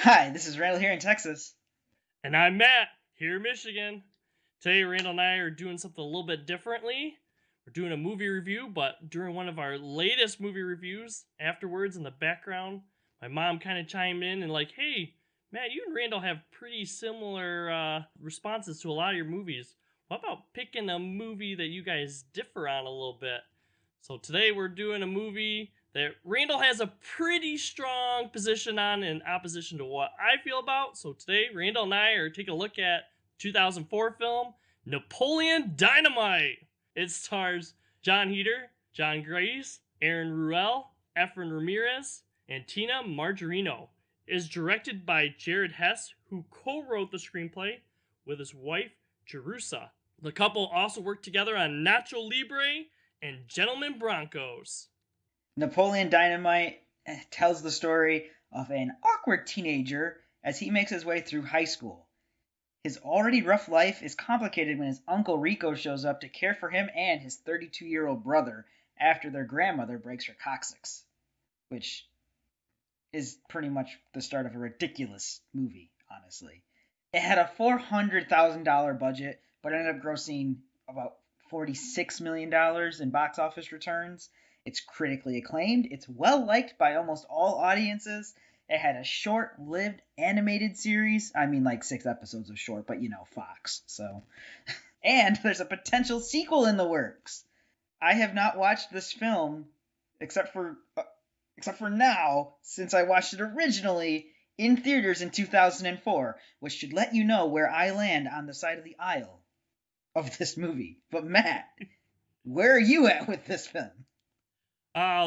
Hi, this is Randall here in Texas. And I'm Matt, here in Michigan. Today, Randall and I are doing something a little bit differently. We're doing a movie review, but during one of our latest movie reviews, afterwards in the background, my mom kind of chimed in and, like, hey, Matt, you and Randall have pretty similar responses to a lot of your movies. What about picking a movie that you guys differ on a little bit? So today we're doing a movie that Randall has a pretty strong position on in opposition to what I feel about. So today, Randall and I are taking a look at 2004 film Napoleon Dynamite. It stars John Heder, John Grace, Aaron Ruel, Efren Ramirez, and Tina Margarino. It is directed by Jared Hess, who co-wrote the screenplay with his wife Jerusha. The couple also worked together on Nacho Libre and Gentlemen Broncos. Napoleon Dynamite tells the story of an awkward teenager as he makes his way through high school. His already rough life is complicated when his uncle Rico shows up to care for him and his 32-year-old brother after their grandmother breaks her coccyx, which is pretty much the start of a ridiculous movie, honestly. It had a $400,000 budget, but ended up grossing about $46 million in box office returns. It's critically acclaimed. It's well liked by almost all audiences. It had a short lived animated series. I mean, like 6 episodes of short, but Fox. So. And there's a potential sequel in the works. I have not watched this film except for now, since I watched it originally in theaters in 2004, which should let you know where I land on the side of the aisle of this movie. But Matt, where are you at with this film?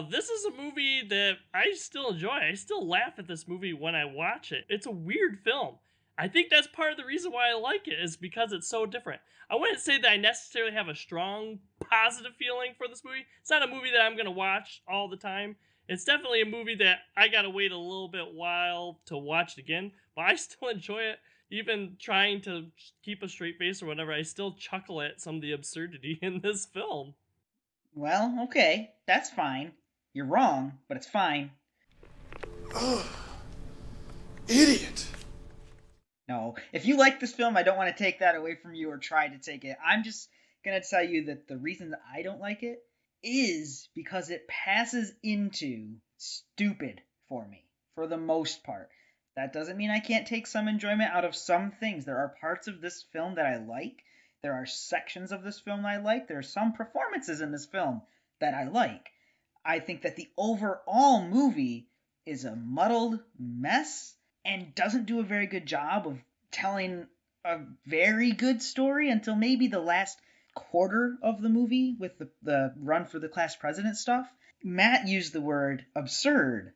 This is a movie that I still enjoy. I still laugh at this movie when I watch it. It's a weird film. I think that's part of the reason why I like it is because it's so different. I wouldn't say that I necessarily have a strong positive feeling for this movie. It's not a movie that I'm gonna watch all the time. It's definitely a movie that I gotta wait a little bit while to watch it again, but I still enjoy it. Even trying to keep a straight face or whatever, I still chuckle at some of the absurdity in this film. Well, okay, that's fine. You're wrong, but it's fine. Ugh, idiot. No, if you like this film, I don't want to take that away from you or try to take it. I'm just going to tell you that the reason that I don't like it is because it passes into stupid for me, for the most part. That doesn't mean I can't take some enjoyment out of some things. There are parts of this film that I like. There are sections of this film I like. There are some performances in this film that I like. I think that the overall movie is a muddled mess and doesn't do a very good job of telling a very good story until maybe the last quarter of the movie with the run for the class president stuff. Matt used the word absurd,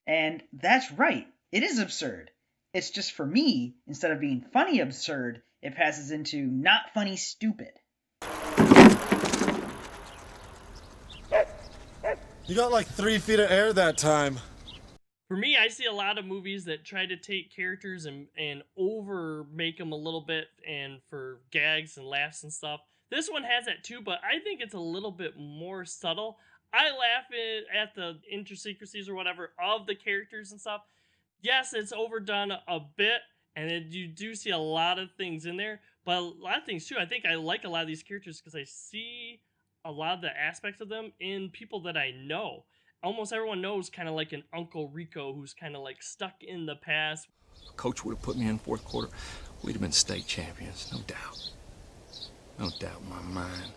and that's right. It is absurd. It's just for me, instead of being funny absurd, it passes into not funny stupid. You got like 3 feet of air that time. For me, I see a lot of movies that try to take characters and over make them a little bit and for gags and laughs and stuff. This one has that too, but I think it's a little bit more subtle. I laugh at the intricacies or whatever of the characters and stuff. Yes, it's overdone a bit, and you do see a lot of things in there, but a lot of things too. I think I like a lot of these characters because I see a lot of the aspects of them in people that I know. Almost everyone knows kind of like an Uncle Rico who's kind of like stuck in the past. Coach would have put me in fourth quarter. We'd have been state champions, no doubt. No doubt in my mind.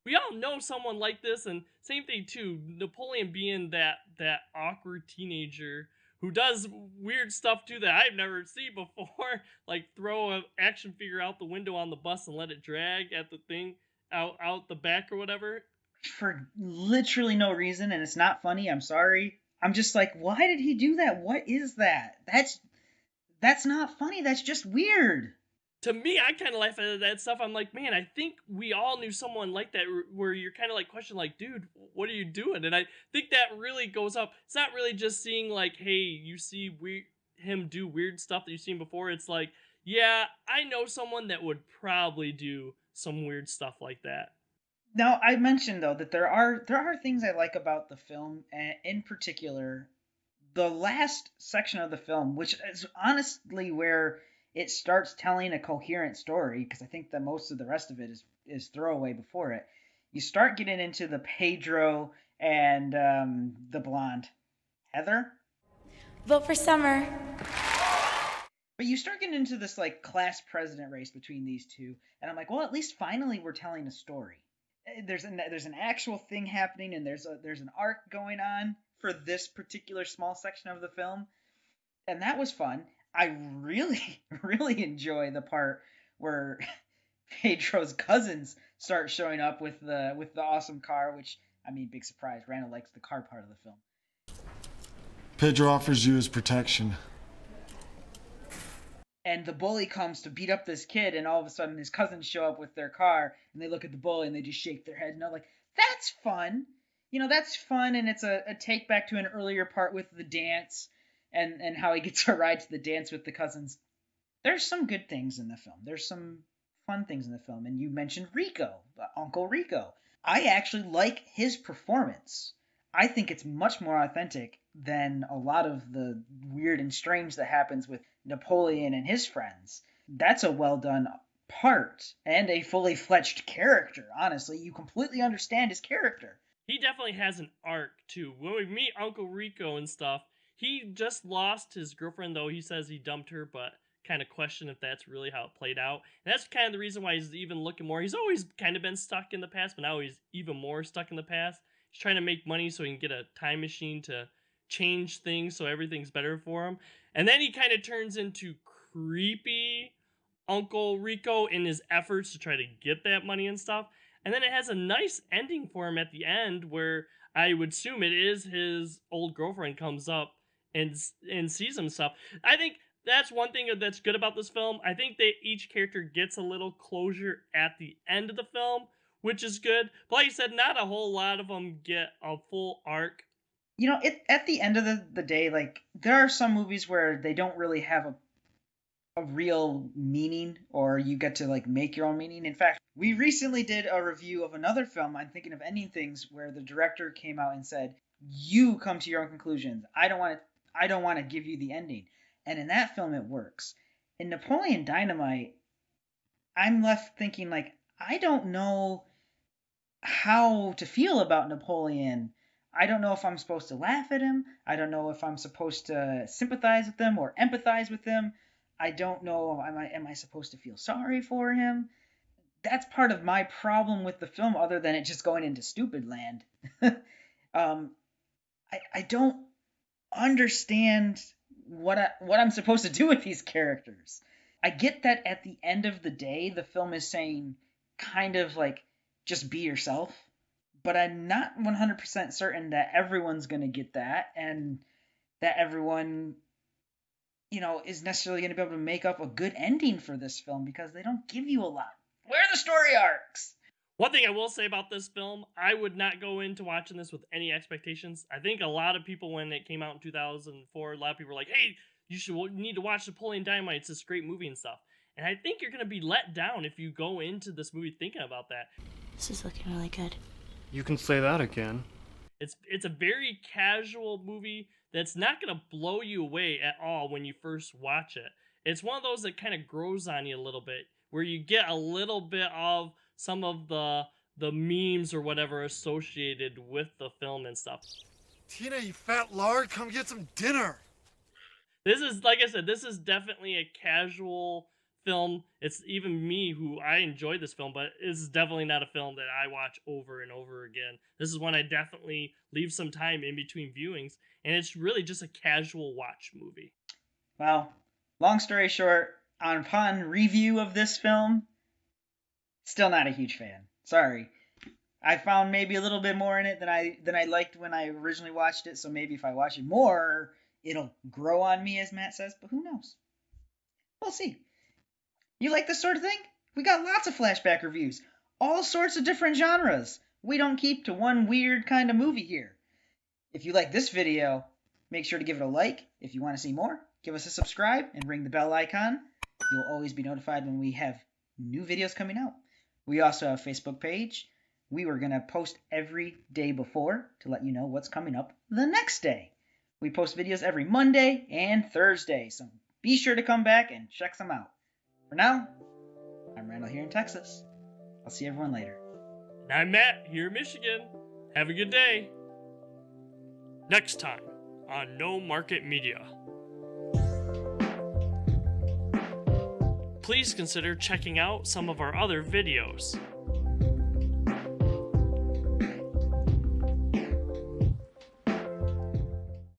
We all know someone like this, and same thing too. Napoleon being that awkward teenager who does weird stuff too that I've never seen before, like throw an action figure out the window on the bus and let it drag at the thing out the back or whatever. For literally no reason, and it's not funny. I'm sorry. I'm just like, why did he do that? What is that? That's not funny. That's just weird. To me, I kind of laugh at that stuff. I'm like, man, I think we all knew someone like that where you're kind of like questioning, like, dude, what are you doing? And I think that really goes up. It's not really just seeing like, hey, you see him do weird stuff that you've seen before. It's like, yeah, I know someone that would probably do some weird stuff like that. Now, I mentioned though that there are things I like about the film, and in particular, The last section of the film, which is honestly where it starts telling a coherent story, because I think that most of the rest of it is throwaway before it. You start getting into the Pedro and the blonde Heather. Vote for Summer. But you start getting into this like class president race between these two, and I'm like, well, at least finally we're telling a story. There's an actual thing happening, and there's an arc going on for this particular small section of the film, and that was fun. I really, really enjoy the part where Pedro's cousins start showing up with the awesome car, which, I mean, big surprise. Randall likes the car part of the film. Pedro offers you his protection. And the bully comes to beat up this kid, and all of a sudden his cousins show up with their car, and they look at the bully and they just shake their head, and they're like, that's fun. You know, that's fun, and it's a take back to an earlier part with the dance and how he gets a ride to the dance with the cousins. There's some good things in the film. There's some fun things in the film. And you mentioned Rico, Uncle Rico. I actually like his performance. I think it's much more authentic than a lot of the weird and strange that happens with Napoleon and his friends. That's a well done part and a fully fledged character, honestly. You completely understand his character. He definitely has an arc, too. When we meet Uncle Rico and stuff, he just lost his girlfriend, though he says he dumped her, but kind of question if that's really how it played out. And that's kind of the reason why he's even looking more. He's always kind of been stuck in the past, but now he's even more stuck in the past. He's trying to make money so he can get a time machine to change things so everything's better for him. And then he kind of turns into creepy Uncle Rico in his efforts to try to get that money and stuff. And then it has a nice ending for him at the end where I would assume it is his old girlfriend comes up and sees him stuff. I think that's one thing that's good about this film. I think that each character gets a little closure at the end of the film, which is good. But like you said, not a whole lot of them get a full arc. You know, at the end of the day, like, there are some movies where they don't really have a real meaning, or you get to, like, make your own meaning. In fact, we recently did a review of another film, I'm Thinking of Ending Things, where the director came out and said, you come to your own conclusions. I don't want to give you the ending. And in that film, it works. In Napoleon Dynamite, I'm left thinking, like, I don't know how to feel about Napoleon. I don't know if I'm supposed to laugh at him. I don't know if I'm supposed to sympathize with him or empathize with him. I don't know, am I supposed to feel sorry for him? That's part of my problem with the film, other than it just going into stupid land. I don't understand what I'm supposed to do with these characters. I get that at the end of the day, the film is saying kind of like, just be yourself. But I'm not 100% certain that everyone's going to get that, and that everyone, you know, is necessarily going to be able to make up a good ending for this film, because they don't give you a lot. Where are the story arcs? One thing I will say about this film, I would not go into watching this with any expectations. I think a lot of people, when it came out in 2004, a lot of people were like, hey, you need to watch Napoleon Dynamite. It's this great movie and stuff. And I think you're going to be let down if you go into this movie thinking about that. This is looking really good. You can say that again. It's a very casual movie that's not going to blow you away at all when you first watch it. It's one of those that kind of grows on you a little bit, where you get a little bit of some of the memes or whatever associated with the film and stuff. Tina, you fat lard, come get some dinner. This is, like I said, this is definitely a casual film. It's even me who I enjoyed this film, but this is definitely not a film that I watch over and over again. This is one I definitely leave some time in between viewings, and it's really just a casual watch movie. Well, long story short, upon review of this film, still not a huge fan. Sorry. I found maybe a little bit more in it than I liked when I originally watched it, so maybe if I watch it more, it'll grow on me, as Matt says, but who knows? We'll see. You like this sort of thing? We got lots of flashback reviews. All sorts of different genres. We don't keep to one weird kind of movie here. If you like this video, make sure to give it a like. If you want to see more, give us a subscribe and ring the bell icon. You'll always be notified when we have new videos coming out. We also have a Facebook page. We were going to post every day before to let you know what's coming up the next day. We post videos every Monday and Thursday, so be sure to come back and check some out. For now, I'm Randall here in Texas. I'll see everyone later. And I'm Matt here in Michigan. Have a good day. Next time on No Market Media. Please consider checking out some of our other videos.